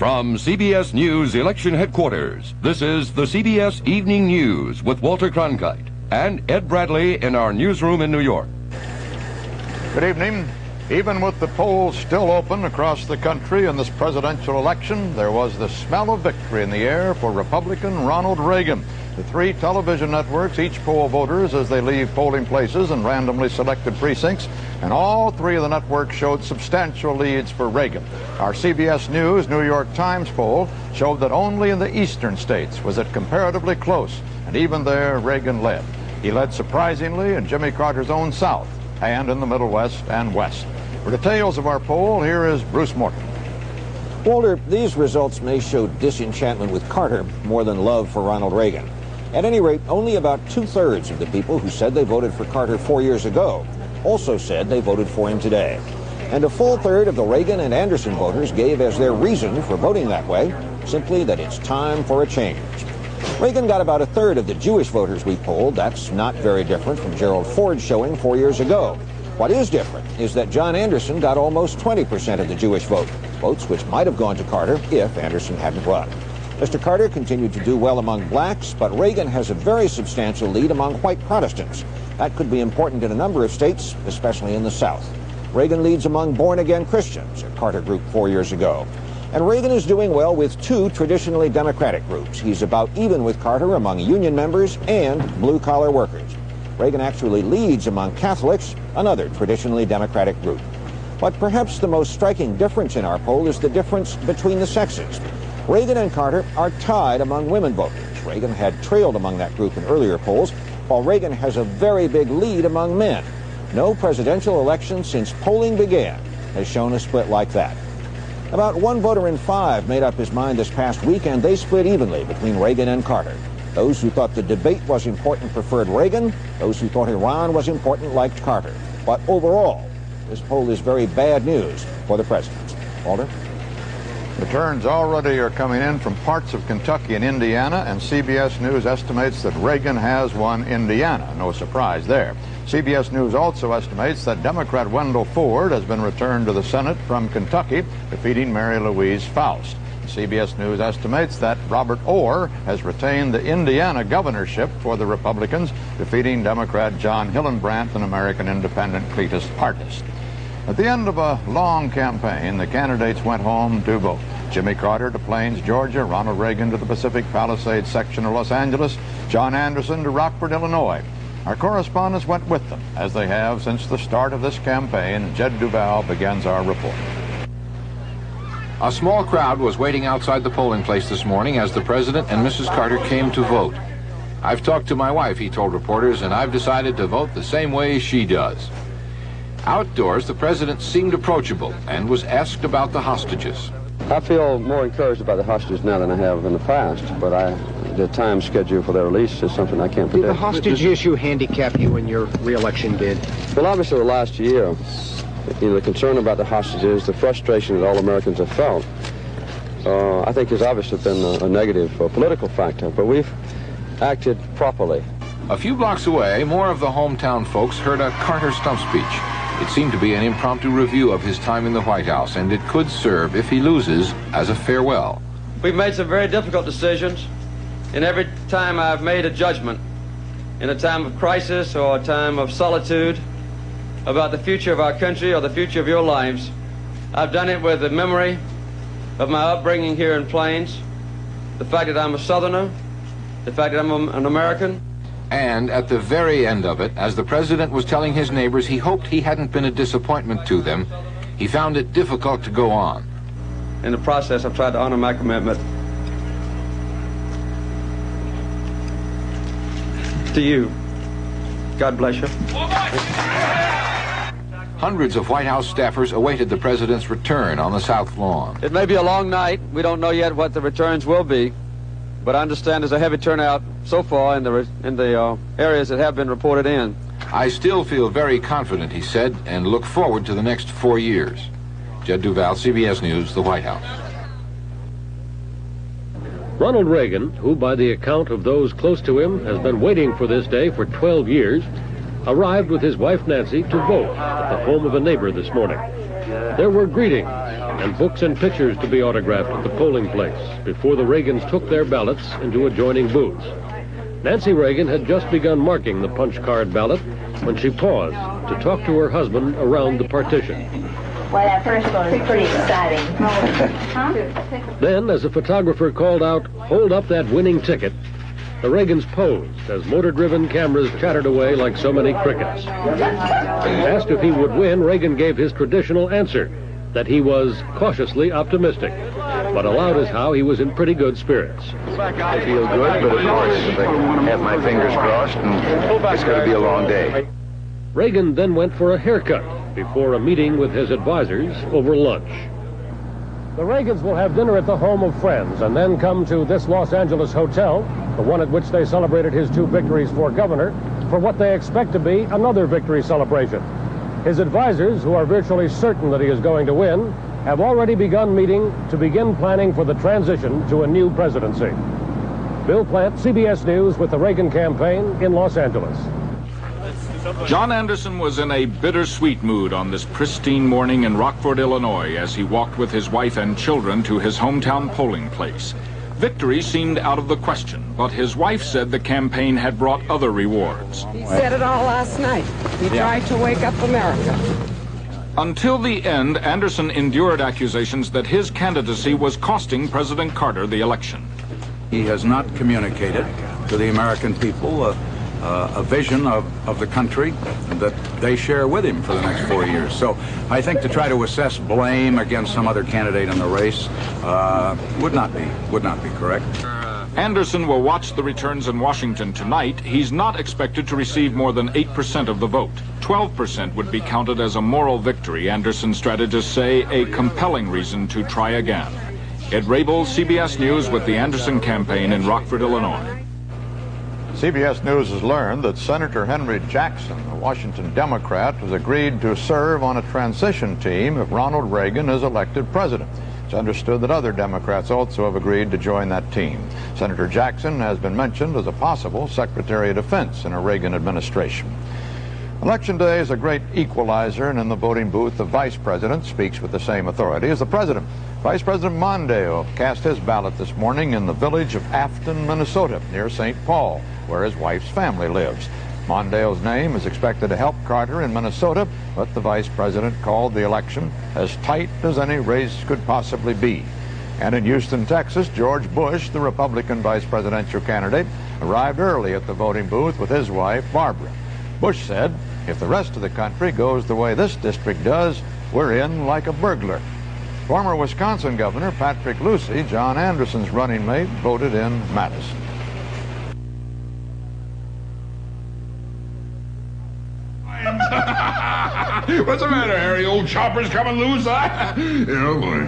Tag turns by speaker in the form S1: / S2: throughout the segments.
S1: From CBS News Election Headquarters, this is the CBS Evening News with Walter Cronkite and Ed Bradley in our newsroom in New York.
S2: Good evening. Even with the polls still open across the country in this presidential election, there was the smell of victory in the air for Republican Ronald Reagan. The three television networks each poll voters as they leave polling places in randomly selected precincts, and all three of the networks showed substantial leads for Reagan. Our CBS News New York Times poll showed that only in the eastern states was it comparatively close, and even there Reagan led. He led surprisingly in Jimmy Carter's own South and in the Middle West and West. For details of our poll, here is Bruce Morton.
S3: Walter, these results may show disenchantment with Carter more than love for Ronald Reagan. At any rate, only about 2/3 of the people who said they voted for Carter 4 years ago also said they voted for him today. And a full third of the Reagan and Anderson voters gave as their reason for voting that way simply that it's time for a change. Reagan got about 1/3 of the Jewish voters we polled. That's not very different from Gerald Ford's showing 4 years ago. What is different is that John Anderson got almost 20% of the Jewish vote, votes which might have gone to Carter if Anderson hadn't run. Mr. Carter continued to do well among blacks, but Reagan has a very substantial lead among white Protestants. That could be important in a number of states, especially in the South. Reagan leads among born-again Christians, a Carter group 4 years ago. And Reagan is doing well with two traditionally Democratic groups. He's about even with Carter among union members and blue-collar workers. Reagan actually leads among Catholics, another traditionally Democratic group. But perhaps the most striking difference in our poll is the difference between the sexes. Reagan and Carter are tied among women voters. Reagan had trailed among that group in earlier polls, while Reagan has a very big lead among men. No presidential election since polling began has shown a split like that. About 1 voter in 5 made up his mind this past week, and they split evenly between Reagan and Carter. Those who thought the debate was important preferred Reagan. Those who thought Iran was important liked Carter. But overall, this poll is very bad news for the president. Walter?
S2: Returns already are coming in from parts of Kentucky and Indiana, and CBS News estimates that Reagan has won Indiana. No surprise there. CBS News also estimates that Democrat Wendell Ford has been returned to the Senate from Kentucky, defeating Mary Louise Faust. CBS News estimates that Robert Orr has retained the Indiana governorship for the Republicans, defeating Democrat John Hillenbrand and American independent Cletus Partis. At the end of a long campaign, the candidates went home to vote. Jimmy Carter to Plains, Georgia, Ronald Reagan to the Pacific Palisades section of Los Angeles, John Anderson to Rockford, Illinois. Our correspondents went with them, as they have since the start of this campaign. Jed Duval begins our report.
S4: A small crowd was waiting outside the polling place this morning as the President and Mrs. Carter came to vote. "I've talked to my wife," he told reporters, "and I've decided to vote the same way she does." Outdoors, the President seemed approachable and was asked about the hostages.
S5: I feel more encouraged about the hostages now than I have in the past, but the time schedule for their release is something I can't predict.
S6: Did the hostage issue handicap you in your re-election bid?
S5: Well, obviously the last year, the concern about the hostages, the frustration that all Americans have felt, I think has obviously been a negative political factor, but we've acted properly.
S4: A few blocks away, more of the hometown folks heard a Carter stump speech. It seemed to be an impromptu review of his time in the White House, and it could serve, if he loses, as a farewell.
S7: We've made some very difficult decisions, and every time I've made a judgment, in a time of crisis or a time of solitude, about the future of our country or the future of your lives, I've done it with the memory of my upbringing here in Plains, the fact that I'm a Southerner, the fact that I'm an American.
S4: And at the very end of it, as the President was telling his neighbors he hoped he hadn't been a disappointment to them, he found it difficult to go on.
S7: In the process, I've tried to honor my commitment to you. God bless you.
S4: Hundreds of White House staffers awaited the President's return on the South Lawn.
S7: It may be a long night. We don't know yet what the returns will be, but I understand there's a heavy turnout so far in the areas that have been reported in.
S4: "I still feel very confident," he said, "and look forward to the next 4 years." Jed Duval, CBS News, the White House.
S8: Ronald Reagan, who by the account of those close to him has been waiting for this day for 12 years, arrived with his wife Nancy to vote at the home of a neighbor this morning. There were greetings, and books and pictures to be autographed at the polling place before the Reagans took their ballots into adjoining booths. Nancy Reagan had just begun marking the punch card ballot when she paused to talk to her husband around the partition.
S9: Well, that first one is pretty exciting.
S8: Then, as a photographer called out, "Hold up that winning ticket," the Reagans posed as motor-driven cameras chattered away like so many crickets. Asked if he would win, Reagan gave his traditional answer, that he was cautiously optimistic, but allowed us how he was in pretty good spirits.
S10: I feel good, but of course, I have my fingers crossed, and it's going to be a long day.
S8: Reagan then went for a haircut before a meeting with his advisors over lunch. The Reagans will have dinner at the home of friends and then come to this Los Angeles hotel, the one at which they celebrated his 2 victories for governor, for what they expect to be another victory celebration. His advisors, who are virtually certain that he is going to win, have already begun meeting to begin planning for the transition to a new presidency. Bill Plant, CBS News, with the Reagan campaign in Los Angeles.
S11: John Anderson was in a bittersweet mood on this pristine morning in Rockford, Illinois, as he walked with his wife and children to his hometown polling place. Victory seemed out of the question, but his wife said the campaign had brought other rewards.
S12: He said it all last night. He tried to wake up America.
S11: Until the end, Anderson endured accusations that his candidacy was costing President Carter the election.
S13: He has not communicated to the American people a vision of the country that they share with him for the next 4 years. So I think to try to assess blame against some other candidate in the race would not be correct.
S11: Anderson will watch the returns in Washington tonight. He's not expected to receive more than 8% of the vote. 12% would be counted as a moral victory, Anderson strategists say, a compelling reason to try again. Ed Rabel, CBS News, with the Anderson campaign in Rockford, Illinois.
S2: CBS News has learned that Senator Henry Jackson, a Washington Democrat, has agreed to serve on a transition team if Ronald Reagan is elected president. It's understood that other Democrats also have agreed to join that team. Senator Jackson has been mentioned as a possible Secretary of Defense in a Reagan administration. Election day is a great equalizer, and in the voting booth, the vice president speaks with the same authority as the president. Vice President Mondale cast his ballot this morning in the village of Afton, Minnesota, near St. Paul, where his wife's family lives. Mondale's name is expected to help Carter in Minnesota, but the vice president called the election as tight as any race could possibly be. And in Houston, Texas, George Bush, the Republican vice presidential candidate, arrived early at the voting booth with his wife, Barbara. Bush said, "If the rest of the country goes the way this district does, we're in like a burglar." Former Wisconsin Governor Patrick Lucey, John Anderson's running mate, voted in Madison.
S14: What's the matter, Harry? Old chopper's coming loose, huh? Oh, boy.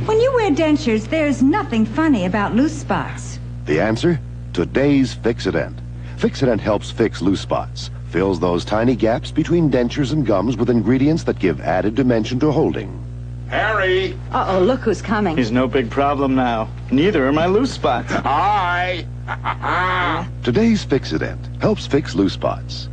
S15: When you wear dentures, there's nothing funny about loose spots.
S16: The answer? Today's Fix-It-Dent. Fix-It-Dent helps fix loose spots, fills those tiny gaps between dentures and gums with ingredients that give added dimension to holding.
S14: Harry!
S15: Uh-oh, look who's coming.
S17: He's no big problem now. Neither are my loose spots.
S14: Hi!
S16: Today's Fix-It-Dent helps fix loose spots.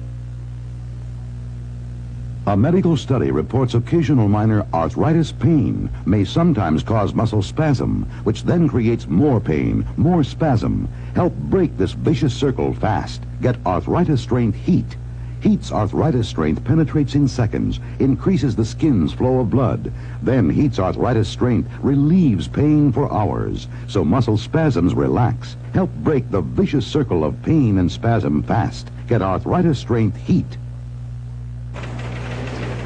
S18: A medical study reports occasional minor arthritis pain may sometimes cause muscle spasm, which then creates more pain, more spasm. Help break this vicious circle fast. Get arthritis strength heat. Heat's arthritis strength penetrates in seconds, increases the skin's flow of blood. Then Heat's arthritis strength relieves pain for hours, so muscle spasms relax. Help break the vicious circle of pain and spasm fast. Get arthritis strength Heat.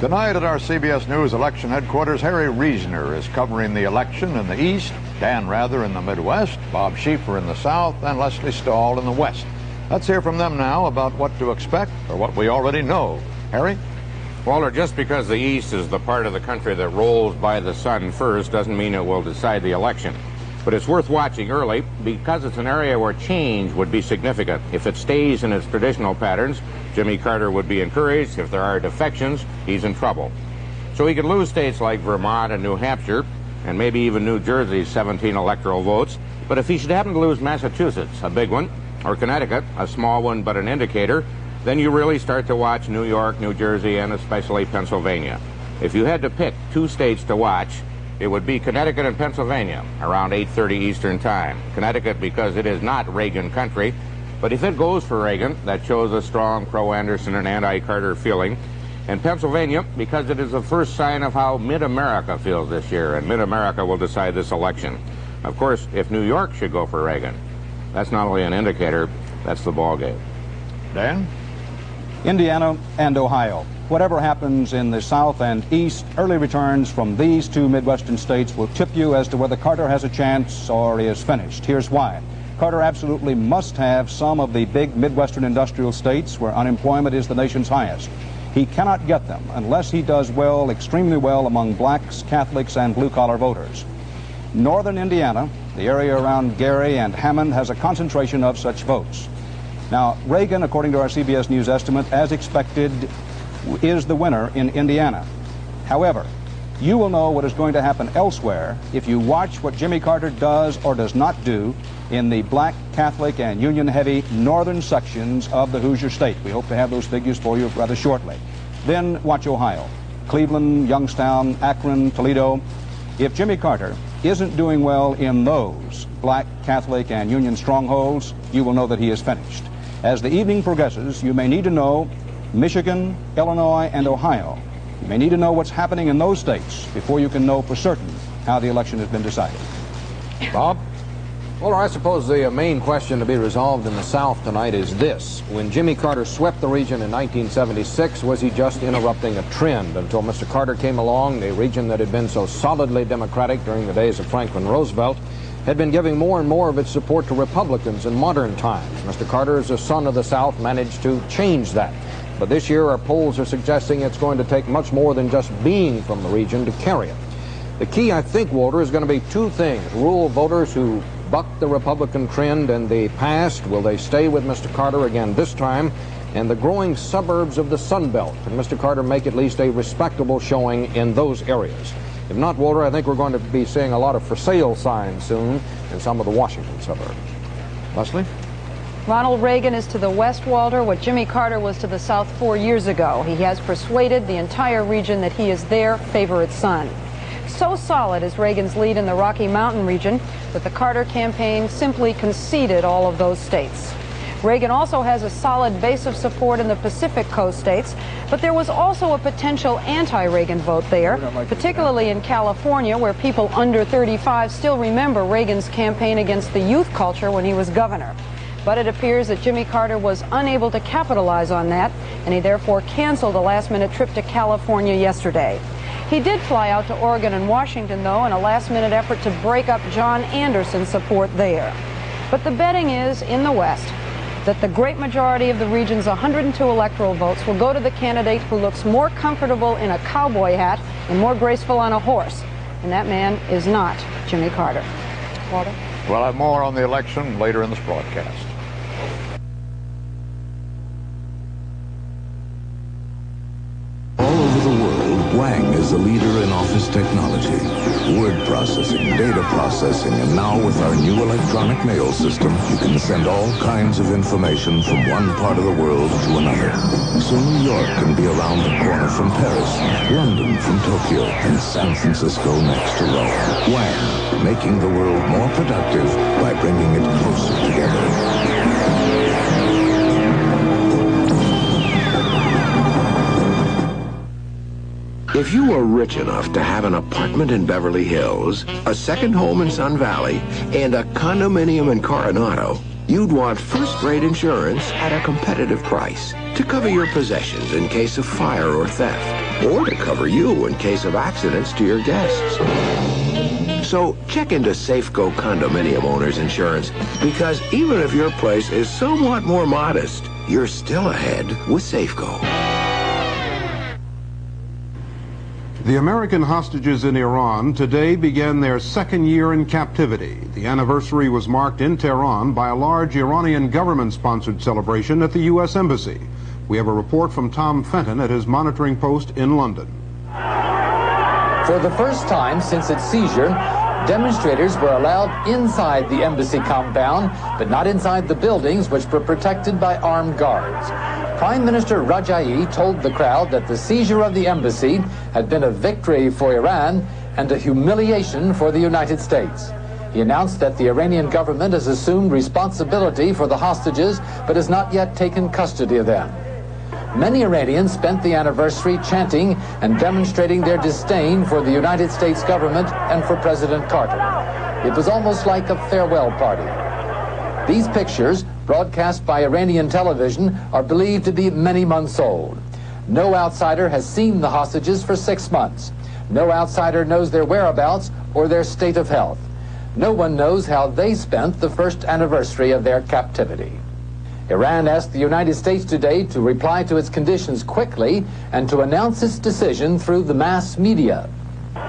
S2: Tonight at our CBS News election headquarters, Harry Reasoner is covering the election in the East, Dan Rather in the Midwest, Bob Schieffer in the South, and Leslie Stahl in the West. Let's hear from them now about what to expect or what we already know. Harry?
S19: Walter, just because the East is the part of the country that rolls by the sun first doesn't mean it will decide the election. But it's worth watching early because it's an area where change would be significant. If it stays in its traditional patterns, Jimmy Carter would be encouraged. If there are defections, he's in trouble. So he could lose states like Vermont and New Hampshire, and maybe even New Jersey's 17 electoral votes. But if he should happen to lose Massachusetts, a big one, or Connecticut, a small one but an indicator, then you really start to watch New York, New Jersey, and especially Pennsylvania. If you had to pick 2 states to watch, It would be Connecticut and Pennsylvania around 8:30 Eastern Time. Connecticut because it is not Reagan country, but if it goes for Reagan, that shows a strong pro-Anderson and anti-Carter feeling. And Pennsylvania because it is the first sign of how Mid-America feels this year, and Mid-America will decide this election. Of course, if New York should go for Reagan, that's not only an indicator, that's the ballgame.
S2: Dan?
S20: Indiana and Ohio. Whatever happens in the South and East, early returns from these two Midwestern states will tip you as to whether Carter has a chance or is finished. Here's why. Carter absolutely must have some of the big Midwestern industrial states where unemployment is the nation's highest. He cannot get them unless he does well, extremely well, among blacks, Catholics, and blue-collar voters. Northern Indiana, the area around Gary and Hammond, has a concentration of such votes. Now, Reagan, according to our CBS News estimate, as expected, is the winner in Indiana. However, you will know what is going to happen elsewhere if you watch what Jimmy Carter does or does not do in the black, Catholic, and Union-heavy northern sections of the Hoosier State. We hope to have those figures for you rather shortly. Then watch Ohio, Cleveland, Youngstown, Akron, Toledo. If Jimmy Carter isn't doing well in those black, Catholic, and Union strongholds, you will know that he is finished. As the evening progresses, you may need to know Michigan, Illinois, and Ohio. You may need to know what's happening in those states before you can know for certain how the election has been decided.
S3: Bob? Well, I suppose the main question to be resolved in the South tonight is this. When Jimmy Carter swept the region in 1976, was he just interrupting a trend? Until Mr. Carter came along, the region that had been so solidly Democratic during the days of Franklin Roosevelt had been giving more and more of its support to Republicans in modern times. Mr. Carter, as a son of the South, managed to change that. But this year, our polls are suggesting it's going to take much more than just being from the region to carry it. The key, I think, Walter, is going to be two things. Rural voters who bucked the Republican trend in the past, will they stay with Mr. Carter again this time? And the growing suburbs of the Sun Belt. Can Mr. Carter make at least a respectable showing in those areas? If not, Walter, I think we're going to be seeing a lot of for sale signs soon in some of the Washington suburbs. Leslie?
S21: Ronald Reagan is to the west, Walter, what Jimmy Carter was to the south 4 years ago. He has persuaded the entire region that he is their favorite son. So solid is Reagan's lead in the Rocky Mountain region that the Carter campaign simply conceded all of those states. Reagan also has a solid base of support in the Pacific Coast states, but there was also a potential anti-Reagan vote there, particularly in California, where people under 35 still remember Reagan's campaign against the youth culture when he was governor. But it appears that Jimmy Carter was unable to capitalize on that, and he therefore canceled a last-minute trip to California yesterday. He did fly out to Oregon and Washington, though, in a last-minute effort to break up John Anderson's support there. But the betting is, in the West, that the great majority of the region's 102 electoral votes will go to the candidate who looks more comfortable in a cowboy hat and more graceful on a horse. And that man is not Jimmy Carter. Walter?
S2: We'll have more on the election later in this broadcast.
S22: All over the world, Wang is the leader in office technology. Word processing, data processing, and now with our new electronic mail system, you can send all kinds of information from one part of the world to another. So New York can be around the corner from Paris, London from Tokyo, and San Francisco next to Rome. Wang, making the world more productive by bringing it closer together.
S23: If you were rich enough to have an apartment in Beverly Hills, a second home in Sun Valley, and a condominium in Coronado, you'd want first-rate insurance at a competitive price to cover your possessions in case of fire or theft, or to cover you in case of accidents to your guests. So check into Safeco Condominium Owners Insurance, because even if your place is somewhat more modest, you're still ahead with Safeco.
S24: The American hostages in Iran today began their second year in captivity. The anniversary was marked in Tehran by a large Iranian government-sponsored celebration at the U.S. Embassy. We have a report from Tom Fenton at his monitoring post in London.
S25: For the first time since its seizure, demonstrators were allowed inside the embassy compound, but not inside the buildings, which were protected by armed guards. Prime Minister Rajaei told the crowd that the seizure of the embassy had been a victory for Iran and a humiliation for the United States. He announced that the Iranian government has assumed responsibility for the hostages, but has not yet taken custody of them. Many Iranians spent the anniversary chanting and demonstrating their disdain for the United States government and for President Carter. It was almost like a farewell party. These pictures, broadcast by Iranian television, are believed to be many months old. No outsider has seen the hostages for 6 months. No outsider knows their whereabouts or their state of health. No one knows how they spent the first anniversary of their captivity. Iran asked the United States today to reply to its conditions quickly and to announce its decision through the mass media.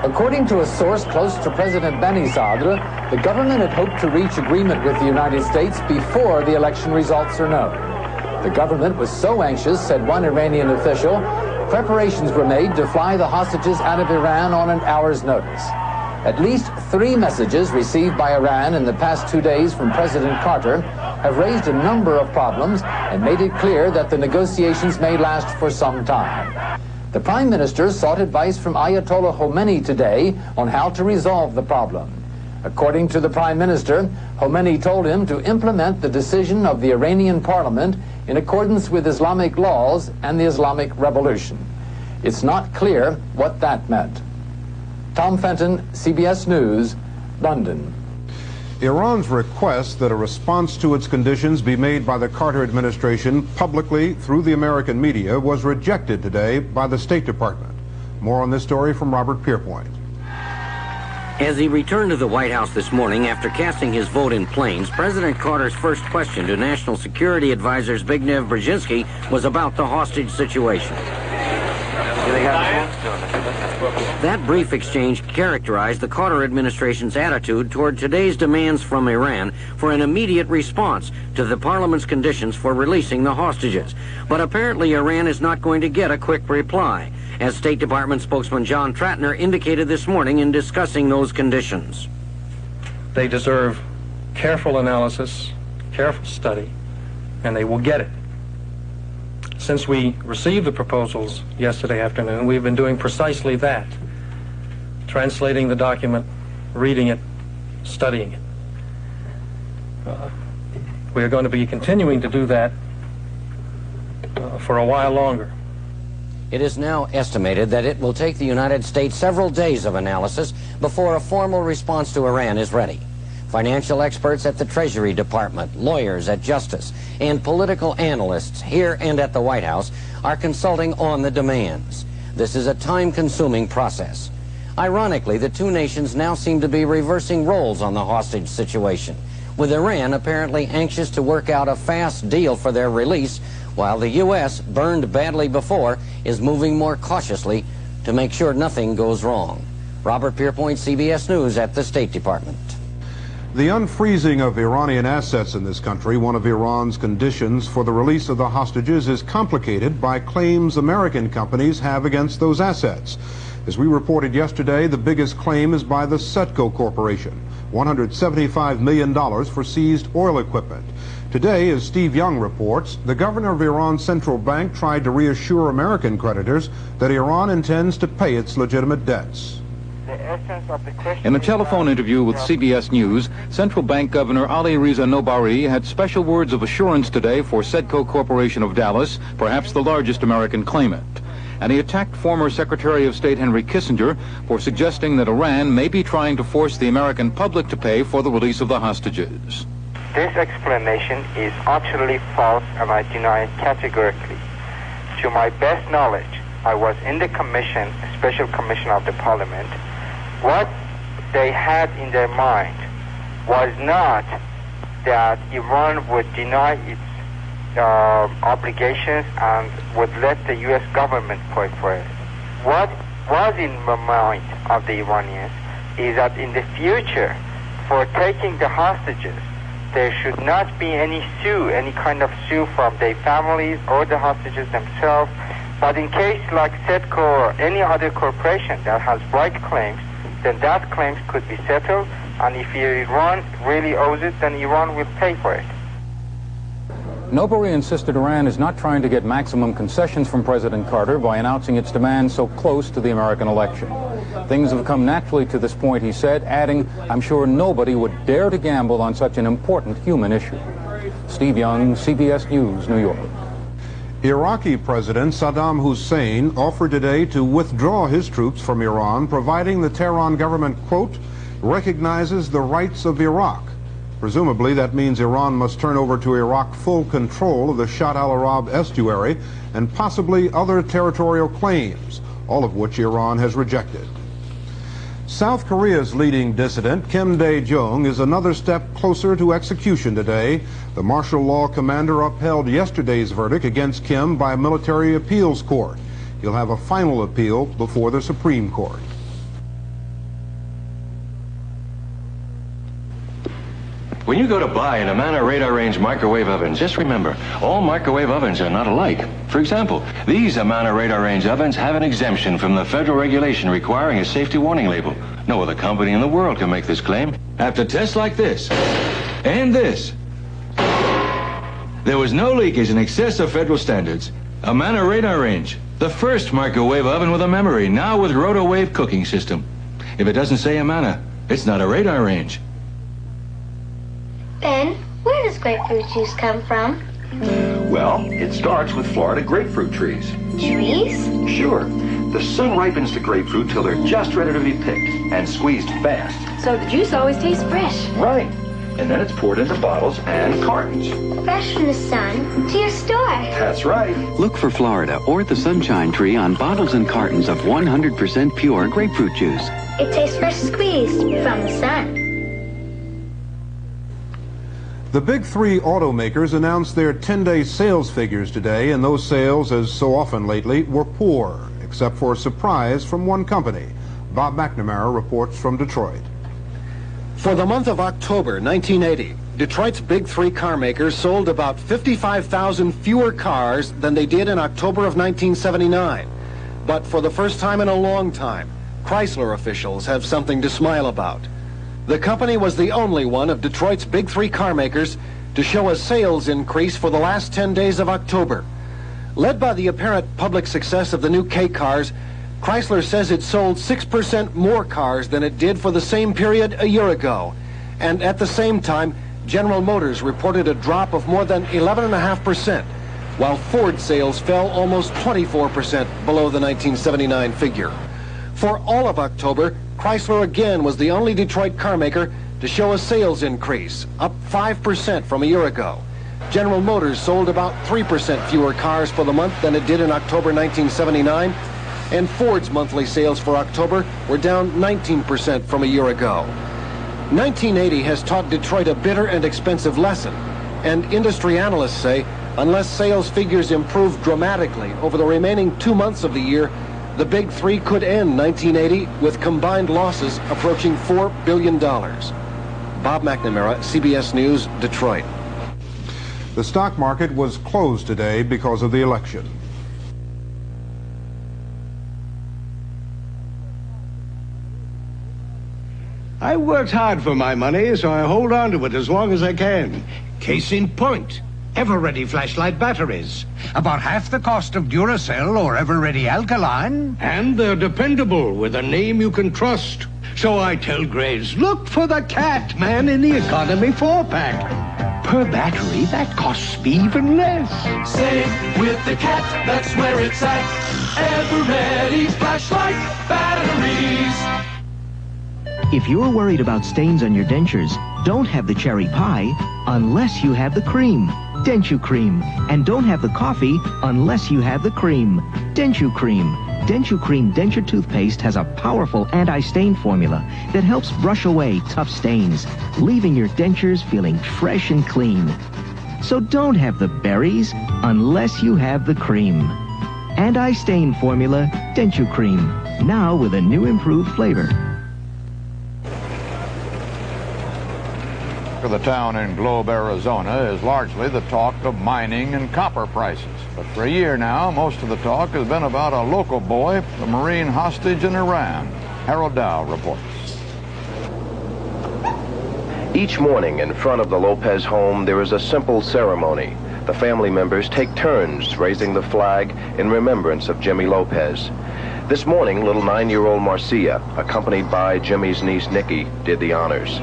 S25: According to a source close to President Bani Sadr, the government had hoped to reach agreement with the United States before the election results are known. The government was so anxious, said one Iranian official, preparations were made to fly the hostages out of Iran on an hour's notice. At least 3 messages received by Iran in the past 2 days from President Carter have raised a number of problems and made it clear that the negotiations may last for some time. The Prime Minister sought advice from Ayatollah Khomeini today on how to resolve the problem. According to the Prime Minister, Khomeini told him to implement the decision of the Iranian Parliament in accordance with Islamic laws and the Islamic Revolution. It's not clear what that meant. Tom Fenton, CBS News, London.
S24: Iran's request that a response to its conditions be made by the Carter administration publicly through the American media was rejected today by the State Department. More on this story from Robert Pierpoint.
S1: As he returned to the White House this morning after casting his vote in planes, President Carter's first question to National Security Advisor Zbigniew Brzezinski was about the hostage situation. That brief exchange characterized the Carter administration's attitude toward today's demands from Iran for an immediate response to the parliament's conditions for releasing the hostages. But apparently Iran is not going to get a quick reply, as State Department spokesman John Tratner indicated this morning in discussing those conditions.
S4: They deserve careful analysis, careful study, and they will get it. Since we received the proposals yesterday afternoon, we've been doing precisely that. Translating the document, reading it, studying it. We are going to be continuing to do that for a while longer.
S1: It is now estimated that it will take the United States several days of analysis before a formal response to Iran is ready. Financial experts at the Treasury Department, lawyers at Justice, and political analysts here and at the White House are consulting on the demands. This is a time-consuming process. Ironically, the two nations now seem to be reversing roles on the hostage situation, with Iran apparently anxious to work out a fast deal for their release, while the U.S., burned badly before, is moving more cautiously to make sure nothing goes wrong. Robert Pierpoint, CBS News at the State Department.
S24: The unfreezing of Iranian assets in this country, one of Iran's conditions for the release of the hostages, is complicated by claims American companies have against those assets. As we reported yesterday, the biggest claim is by the Setco Corporation, $175 million for seized oil equipment. Today, as Steve Young reports, the governor of Iran's central bank tried to reassure American creditors that Iran intends to pay its legitimate debts.
S5: In a telephone interview with CBS News, Central Bank Governor Ali Reza Nobari had special words of assurance today for Setco Corporation of Dallas, perhaps the largest American claimant. And he attacked former Secretary of State Henry Kissinger for suggesting that Iran may be trying to force the American public to pay for the release of the hostages.
S6: This explanation is utterly false, and I deny it categorically. To my best knowledge, I was in the commission, special commission of the parliament. What they had in their mind was not that Iran would deny its obligations and would let the U.S. government pay for it. What was in the mind of the Iranians is that in the future, for taking the hostages, there should not be any kind of sue from their families or the hostages themselves. But in case like Setco or any other corporation that has right claims, then that claims could be settled, and if Iran really owes it, then Iran will pay for it.
S5: Nobari insisted Iran is not trying to get maximum concessions from President Carter by announcing its demands so close to the American election. Things have come naturally to this point, he said, adding, "I'm sure nobody would dare to gamble on such an important human issue." Steve Young, CBS News, New York.
S24: Iraqi President Saddam Hussein offered today to withdraw his troops from Iran, providing the Tehran government, quote, recognizes the rights of Iraq. Presumably that means Iran must turn over to Iraq full control of the Shatt al-Arab estuary and possibly other territorial claims, all of which Iran has rejected. South Korea's leading dissident, Kim Dae-jung, is another step closer to execution today. The martial law commander upheld yesterday's verdict against Kim by a military appeals court. He'll have a final appeal before the Supreme Court.
S7: When you go to buy an Amana radar range microwave oven, just remember, all microwave ovens are not alike. For example, these Amana radar range ovens have an exemption from the federal regulation requiring a safety warning label. No other company in the world can make this claim. After tests like this, and this, there was no leakage in excess of federal standards. Amana radar range, the first microwave oven with a memory, now with rotowave cooking system. If it doesn't say Amana, it's not a radar range.
S8: Ben, where does grapefruit juice come from?
S9: Well, it starts with Florida grapefruit trees.
S8: Trees?
S9: Sure. The sun ripens the grapefruit till they're just ready to be picked and squeezed fast.
S8: So the juice always tastes fresh.
S9: Right. And then it's poured into bottles and cartons.
S8: Fresh from the sun to your store.
S9: That's right.
S10: Look for Florida or the Sunshine Tree on bottles and cartons of 100% pure grapefruit juice.
S8: It tastes fresh squeezed from the sun.
S24: The big three automakers announced their 10-day sales figures today, and those sales, as so often lately, were poor, except for a surprise from one company. Bob McNamara reports from Detroit.
S12: For the month of October 1980, Detroit's big three car makers sold about 55,000 fewer cars than they did in October of 1979. But for the first time in a long time, Chrysler officials have something to smile about. The company was the only one of Detroit's big three car makers to show a sales increase for the last 10 days of October. Led by the apparent public success of the new K cars, Chrysler says it sold 6% more cars than it did for the same period a year ago. And at the same time, General Motors reported a drop of more than 11.5%, while Ford sales fell almost 24% below the 1979 figure. For all of October, Chrysler again was the only Detroit car maker to show a sales increase, up 5% from a year ago. General Motors sold about 3% fewer cars for the month than it did in October 1979, and Ford's monthly sales for October were down 19% from a year ago. 1980 has taught Detroit a bitter and expensive lesson, and industry analysts say unless sales figures improve dramatically over the remaining 2 months of the year, the big three could end 1980 with combined losses approaching $4 billion. Bob McNamara, CBS News, Detroit.
S24: The stock market was closed today because of the election.
S26: I worked hard for my money, so I hold on to it as long as I can. Case in point, Ever-Ready flashlight batteries. About half the cost of Duracell or Ever-Ready alkaline. And they're dependable, with a name you can trust. So I tell Graves, look for the cat, man, in the economy 4-pack. Per battery, that costs me even less.
S27: Save with the cat, that's where it's at. Ever-Ready flashlight batteries.
S28: If you're worried about stains on your dentures, don't have the cherry pie unless you have the cream. Denture Cream. And don't have the coffee unless you have the cream. Denture Cream. Denture Cream denture toothpaste has a powerful anti-stain formula that helps brush away tough stains, leaving your dentures feeling fresh and clean. So don't have the berries unless you have the cream. Anti-stain formula Denture Cream. Now with a new improved flavor.
S2: The town in Globe, Arizona is largely the talk of mining and copper prices. But for a year now, most of the talk has been about a local boy, a Marine hostage in Iran. Harold Dow reports.
S29: Each morning in front of the Lopez home, there is a simple ceremony.
S9: The family members take turns raising the flag in remembrance of Jimmy Lopez. This morning, little 9-year-old Marcia, accompanied by Jimmy's niece Nikki, did the honors.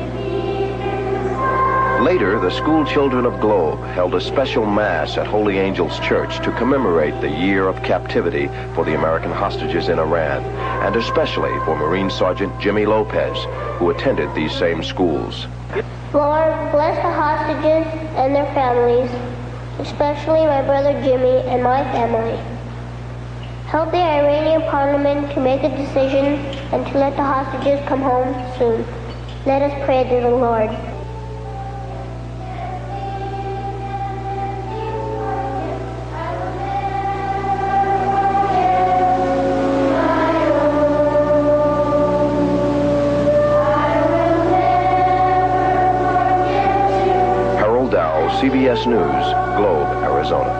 S9: Later, the school children of Globe held a special mass at Holy Angels Church to commemorate the year of captivity for the American hostages in Iran, and especially for Marine Sergeant Jimmy Lopez, who attended these same schools.
S11: Lord, bless the hostages and their families, especially my brother Jimmy and my family. Help the Iranian parliament to make a decision and to let the hostages come home soon. Let us pray to the Lord.
S9: CBS News, Globe, Arizona.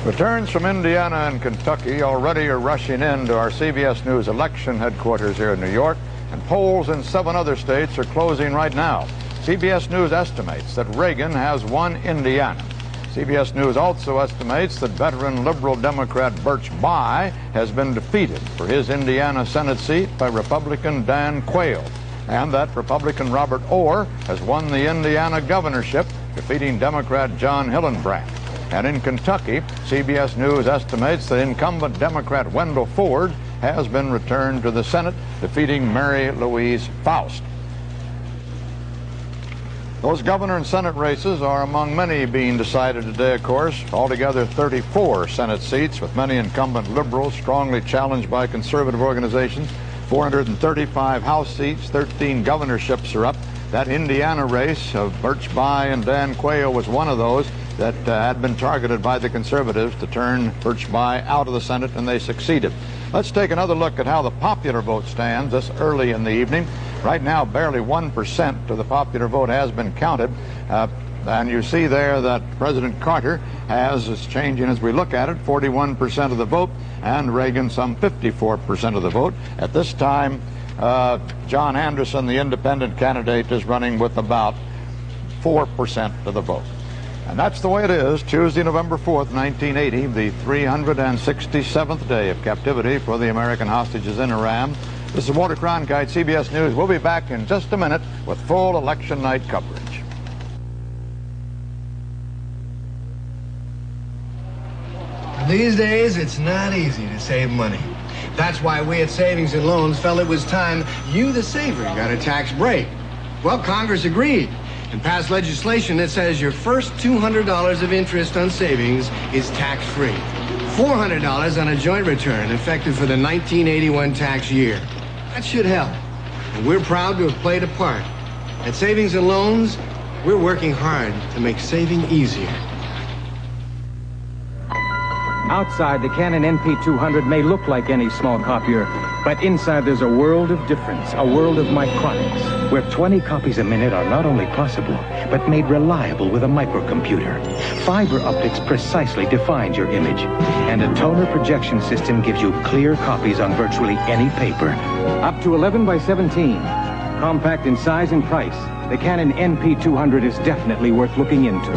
S2: Returns from Indiana and Kentucky already are rushing into our CBS News election headquarters here in New York, and polls in 7 other states are closing right now. CBS News estimates that Reagan has won Indiana. CBS News also estimates that veteran liberal Democrat Birch Bayh has been defeated for his Indiana Senate seat by Republican Dan Quayle, and that Republican Robert Orr has won the Indiana governorship, defeating Democrat John Hillenbrand. And in Kentucky, CBS News estimates that incumbent Democrat Wendell Ford has been returned to the Senate, defeating Mary Louise Faust. Those governor and Senate races are among many being decided today, of course. Altogether 34 Senate seats, with many incumbent liberals strongly challenged by conservative organizations. 435 House seats, 13 governorships are up. That Indiana race of Birch Bayh and Dan Quayle was one of those that had been targeted by the conservatives to turn Birch Bayh out of the Senate, and they succeeded. Let's take another look at how the popular vote stands this early in the evening. Right now, barely 1% of the popular vote has been counted. And you see there that President Carter has, it's changing as we look at it, 41% of the vote, and Reagan some 54% of the vote. At this time, John Anderson, the independent candidate, is running with about 4% of the vote. And that's the way it is. Tuesday, November 4th, 1980, the 367th day of captivity for the American hostages in Iran. This is Walter Cronkite, CBS News. We'll be back in just a minute with full election night coverage.
S26: These days, it's not easy to save money. That's why we at Savings and Loans felt it was time you, the saver, got a tax break. Well, Congress agreed and passed legislation that says your first $200 of interest on savings is tax-free. $400 on a joint return effective for the 1981 tax year. That should help. And we're proud to have played a part. At Savings and Loans, we're working hard to make saving easier.
S13: Outside, the Canon NP200 may look like any small copier, but inside there's a world of difference, a world of micronics, where 20 copies a minute are not only possible, but made reliable with a microcomputer. Fiber optics precisely defines your image, and a toner projection system gives you clear copies on virtually any paper. Up to 11 by 17. Compact in size and price, the Canon NP200 is definitely worth looking into.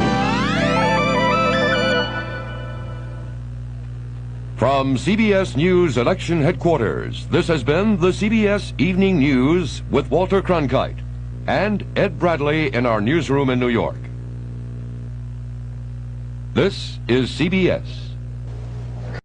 S14: From CBS News Election Headquarters, this has been the CBS Evening News with Walter Cronkite and Ed Bradley in our newsroom in New York. This is CBS.